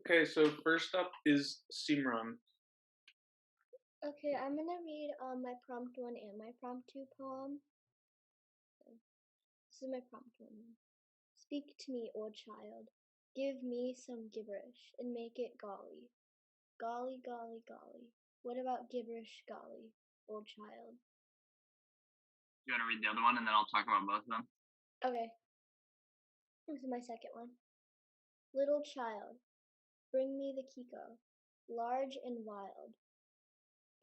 Okay, so first up is Simran. Okay, I'm gonna read my prompt one and my prompt two poem. So, this is my prompt one. Speak to me, old child. Give me some gibberish and make it golly. Golly, golly, golly. What about gibberish, golly, old child? You want to read the other one, and then I'll talk about both of them? Okay, this is my second one. Little child, bring me the Kiko, large and wild.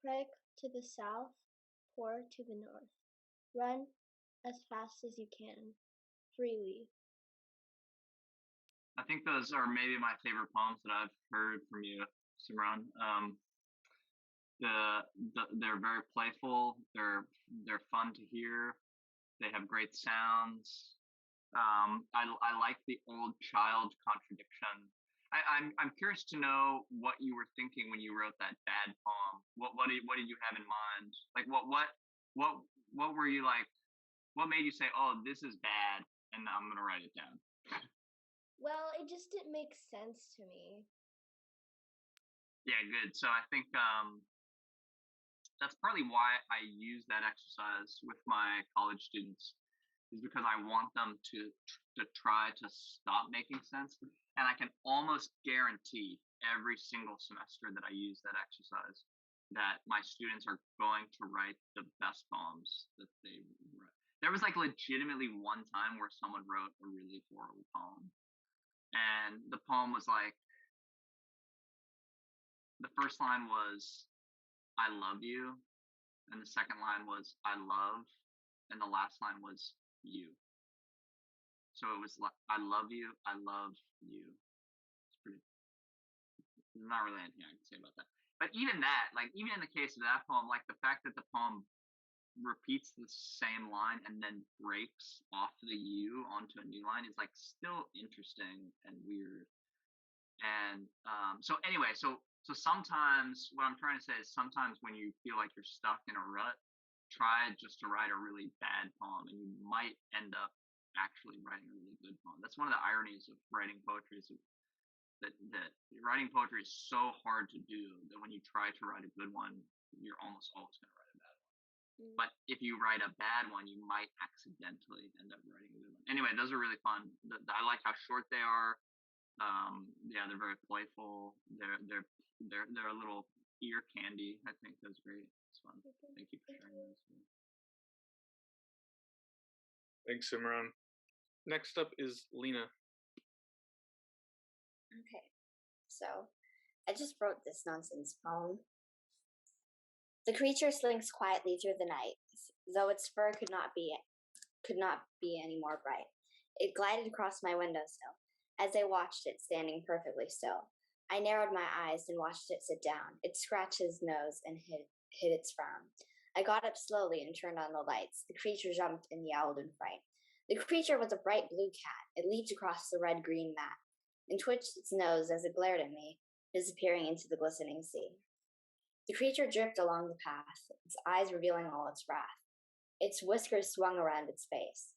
Prick to the south, pour to the north. Run as fast as you can, freely. I think those are maybe my favorite poems that I've heard from you, Simran. They're very playful. They're fun to hear. They have great sounds. I like the old child contradiction. I'm curious to know what you were thinking when you wrote that bad poem. What did you have in mind? Like what were you like? What made you say, "Oh, this is bad," and I'm gonna write it down? Well, it just didn't make sense to me. Yeah, good. So I think that's partly why I use that exercise with my college students, is because I want them to try to stop making sense, and I can almost guarantee every single semester that I use that exercise that my students are going to write the best poems that they write. There was like legitimately one time where someone wrote a really horrible poem, and the poem was like, the first line was "I love you," and the second line was "I love," and the last line was "you." So it was like, "I love you, I love you." It's pretty. There's not really anything I can say about that. But even that, like even in the case of that poem, like the fact that the poem repeats the same line and then breaks off the "you" onto a new line is like still interesting and weird. And so anyway, so sometimes what I'm trying to say is sometimes when you feel like you're stuck in a rut, try just to write a really bad poem, and you might end up actually writing a really good poem. That's one of the ironies of writing poetry, is that writing poetry is so hard to do that when you try to write a good one, you're almost always going to write a bad one. Mm. But if you write a bad one, you might accidentally end up writing a good one. Anyway, those are really fun. I like how short they are. Yeah, they're very playful. They're a little ear candy. I think that's great. It's fun. Okay, Thank you for thank sharing you. those. Thanks, Simran. Next up is Lena. Okay, so I just wrote this nonsense poem. The creature slinks quietly through the night, though its fur could not be any more bright. It glided across my windowsill. As I watched it standing perfectly still, I narrowed my eyes and watched it sit down. It scratched its nose and hid its frown. I got up slowly and turned on the lights. The creature jumped and yowled in fright. The creature was a bright blue cat. It leaped across the red-green mat and twitched its nose as it glared at me, disappearing into the glistening sea. The creature dripped along the path, its eyes revealing all its wrath. Its whiskers swung around its face.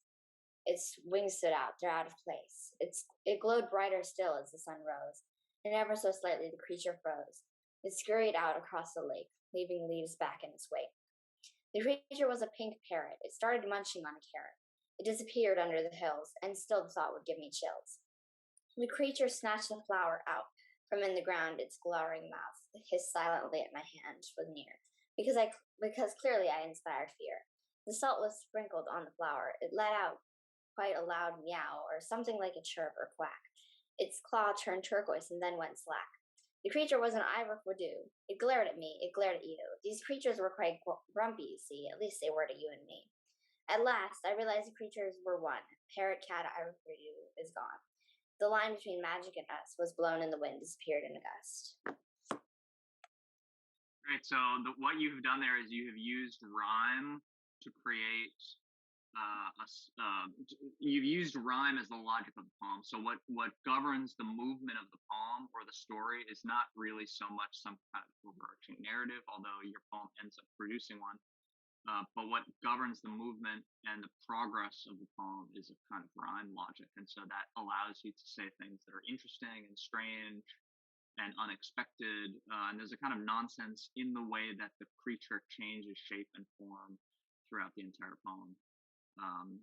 Its wings stood out, they're out of place. It glowed brighter still as the sun rose, and ever so slightly the creature froze. It scurried out across the lake, leaving leaves back in its wake. The creature was a pink parrot. It started munching on a carrot. It disappeared under the hills, and still the thought would give me chills. The creature snatched the flower out from in the ground, its glowering mouth hissed silently at my hand when near, because clearly I inspired fear. The salt was sprinkled on the flower. It let out quite a loud meow, or something like a chirp or quack. Its claw turned turquoise and then went slack. The creature was an ivory-fourdeau. It glared at me. It glared at you. These creatures were quite grumpy, you see. At least they were to you and me. At last, I realized the creatures were one. Parrot, cat, ivory-fourdeau is gone. The line between magic and us was blown in the wind, disappeared in a gust. Right. So what you have done there is you have used rhyme to create you've used rhyme as the logic of the poem. So what governs the movement of the poem or the story is not really so much some kind of overarching narrative, although your poem ends up producing one. But what governs the movement and the progress of the poem is a kind of rhyme logic, and so that allows you to say things that are interesting and strange and unexpected. And there's a kind of nonsense in the way that the creature changes shape and form throughout the entire poem.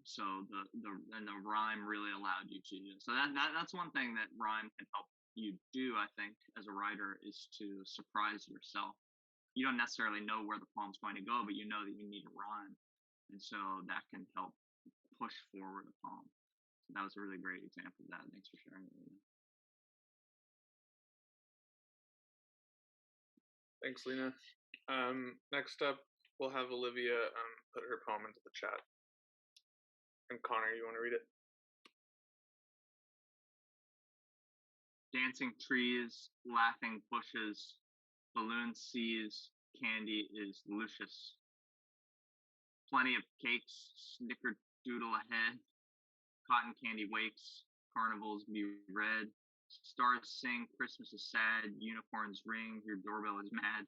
So the rhyme really allowed you to do. So that's one thing that rhyme can help you do, I think, as a writer, is to surprise yourself. You don't necessarily know where the poem's going to go, but you know that you need a rhyme, and so that can help push forward a poem. So that was a really great example of that. Thanks for sharing it with me. Thanks, Lena. Next up, we'll have Olivia put her poem into the chat. And Connor, you want to read it? Dancing trees, laughing bushes, balloon seas, candy is luscious. Plenty of cakes, snickerdoodle ahead. Cotton candy wakes, carnivals be red. Stars sing, Christmas is sad, unicorns ring, your doorbell is mad.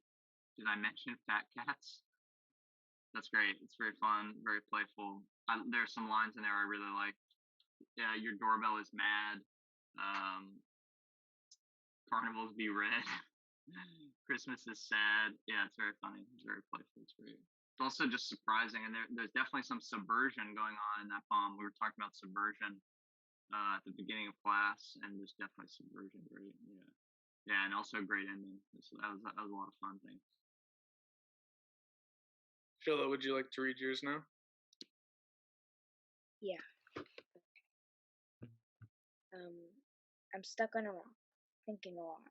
Did I mention fat cats? That's great. It's very fun, very playful. There's some lines in there I really like. Yeah, your doorbell is mad. Carnivals be red. Christmas is sad. Yeah, it's very funny. It's very playful. It's great. It's also just surprising, and there's definitely some subversion going on in that poem. We were talking about subversion at the beginning of class, and there's definitely subversion. Great. Yeah, and also a great ending. That was a lot of fun things. Phila, would you like to read yours now? Yeah. I'm stuck on a rock, thinking a lot.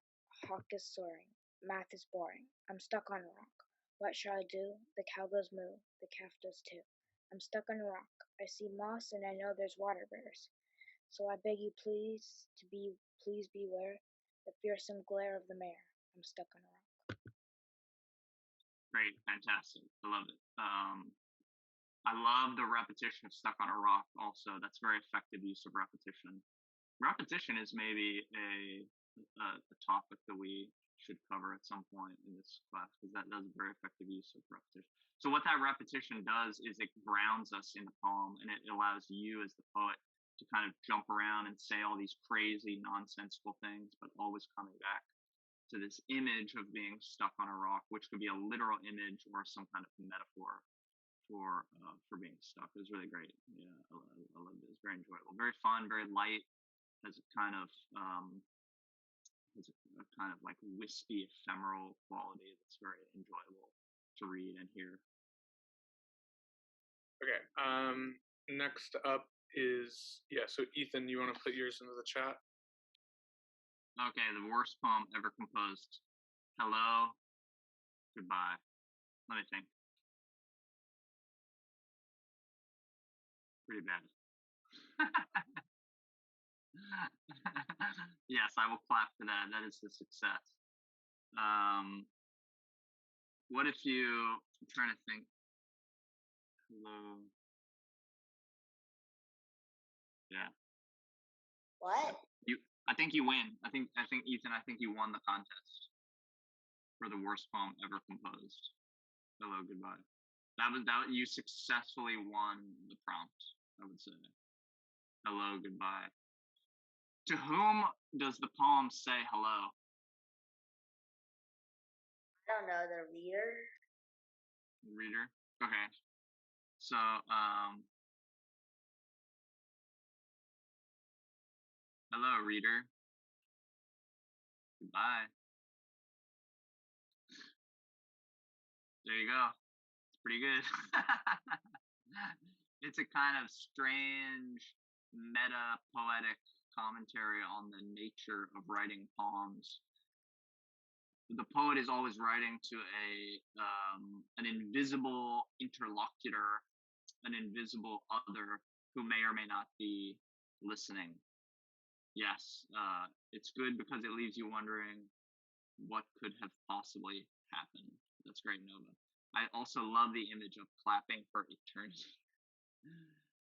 Hawk is soaring. Math is boring. I'm stuck on a rock. What shall I do? The cowbells moo. The calf does too. I'm stuck on a rock. I see moss and I know there's water bears. So I beg you please beware the fearsome glare of the mare. I'm stuck on a rock. Great, fantastic. I love it. I love the repetition of stuck on a rock also. That's very effective use of repetition. Repetition is maybe a topic that we should cover at some point in this class, because that's a very effective use of repetition. So what that repetition does is it grounds us in the poem, and it allows you as the poet to kind of jump around and say all these crazy, nonsensical things, but always coming back to this image of being stuck on a rock, which could be a literal image or some kind of metaphor for being stuck. It was really great. Yeah, I loved it. It was very enjoyable, very fun, very light. Has a kind of like wispy, ephemeral quality that's very enjoyable to read and hear. Okay. Next up is so Ethan, you want to put yours into the chat? Okay, the worst poem ever composed. Hello, goodbye. Let me think. Pretty bad. Yes, I will clap for that. That is a success. What if you? I'm trying to think. Hello. Yeah. What? I think you win. I think Ethan. I think you won the contest for the worst poem ever composed. Hello, goodbye. That. You successfully won the prompt, I would say. Hello, goodbye. To whom does the poem say hello? I don't know, the reader? Reader? Okay. So, hello, reader. Goodbye. There you go. It's pretty good. It's a kind of strange, meta-poetic commentary on the nature of writing poems. The poet is always writing to an invisible interlocutor, an invisible other who may or may not be listening. Yes, it's good because it leaves you wondering what could have possibly happened. That's great, Nova. I also love the image of clapping for eternity.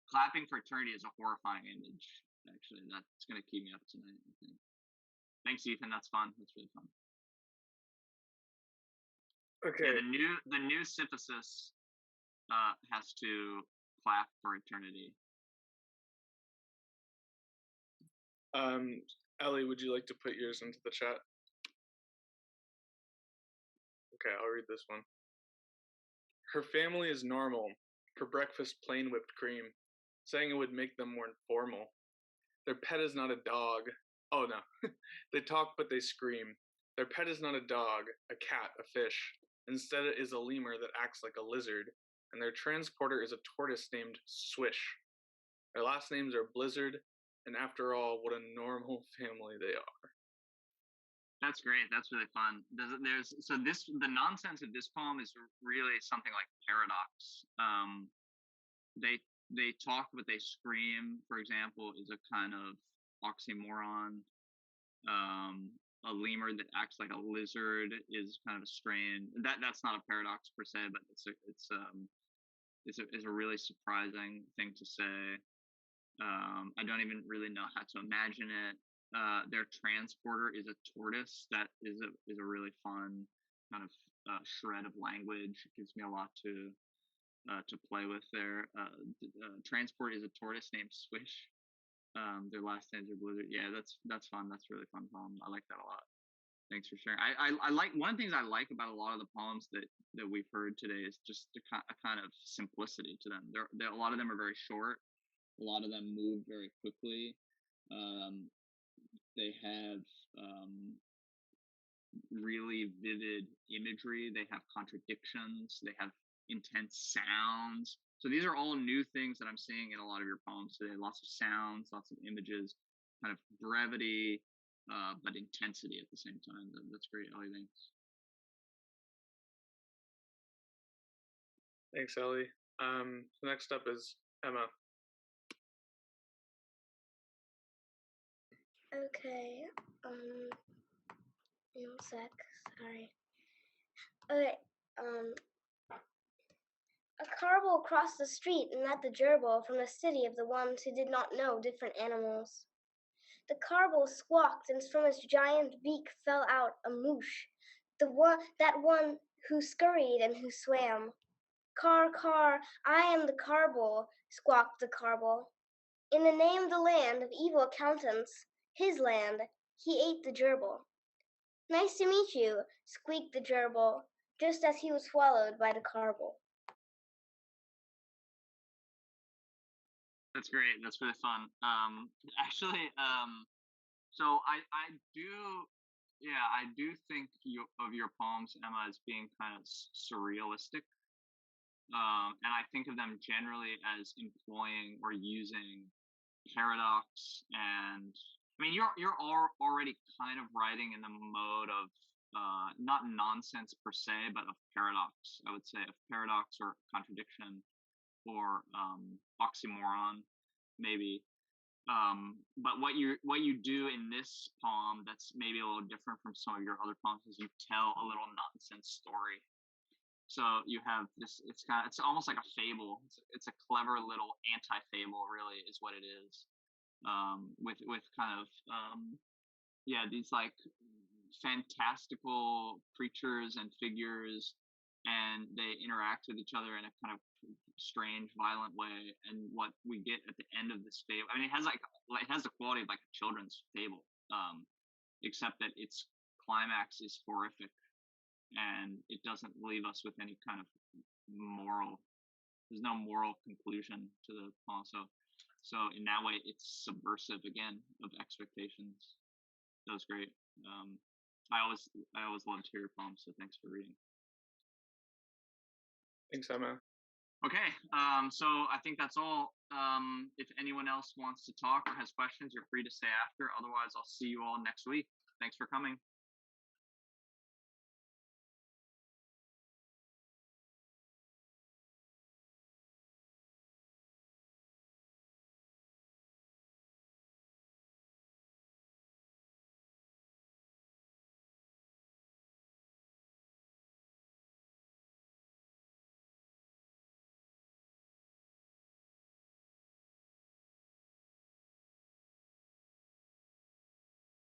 Clapping for eternity is a horrifying image. Actually, that's going to keep me up tonight, I think. Thanks, Ethan. That's fun. That's really fun. Okay. Yeah, the new Sisyphus has to clap for eternity. Ellie, would you like to put yours into the chat? Okay, I'll read this one. Her family is normal. For breakfast, plain whipped cream, saying it would make them more informal. Their pet is not a dog. Oh no. They talk but they scream. Their pet is not a dog, a cat, a fish. Instead, it is a lemur that acts like a lizard, and their transporter is a tortoise named Swish. Their last names are Blizzard, and after all, what a normal family they are. That's great. That's really fun. The nonsense of this poem is really something like paradox. They talk but they scream, for example, is a kind of oxymoron. A lemur that acts like a lizard is kind of a strange. That's not a paradox per se, but it's a really surprising thing to say. I don't even really know how to imagine it. Their transporter is a tortoise. That is a really fun kind of shred of language. It gives me a lot to play with there. Transport is a tortoise named Swish. Their last names are Blizzard. Yeah, that's fun. That's a really fun poem. I like that a lot. Thanks for sharing. I like, one of the things I like about a lot of the poems that we've heard today is just a kind of simplicity to them. A lot of them are very short. A lot of them move very quickly. They have really vivid imagery. They have contradictions. They have intense sounds. So these are all new things that I'm seeing in a lot of your poems today. Lots of sounds, lots of images, kind of brevity, but intensity at the same time. That's great, Ellie. Thanks. Thanks, Ellie. So next up is Emma. Okay. 1 sec. Sorry. Okay. A carbo crossed the street and met the gerbil from the city of the ones who did not know different animals. The carbo squawked, and from its giant beak fell out a moosh, that one who scurried and who swam. Car, car, I am the carbo, squawked the carbo. In the name of the land of evil accountants, his land, he ate the gerbil. Nice to meet you, squeaked the gerbil, just as he was swallowed by the carbo. That's great. That's really fun. So I do think of your poems, Emma, as being kind of surrealistic. And I think of them generally as employing or using paradox, and I mean you're already kind of writing in the mode of not nonsense per se, but of paradox. I would say of paradox or contradiction or oxymoron, maybe. But what you do in this poem that's maybe a little different from some of your other poems is you tell a little nonsense story. So you have this. It's almost like a fable. It's a clever little anti-fable, really, is what it is. With kind of these like fantastical creatures and figures, and they interact with each other in a kind of strange, violent way. And what we get at the end of this fable, I mean, it has the quality of like a children's fable, except that its climax is horrific. And it doesn't leave us with any kind of moral. There's no moral conclusion to the poem. So in that way, it's subversive again of expectations. That was great. I always loved to hear your poems. So thanks for reading. Thanks, Emma. Okay. So I think that's all. If anyone else wants to talk or has questions, you're free to say after. Otherwise, I'll see you all next week. Thanks for coming.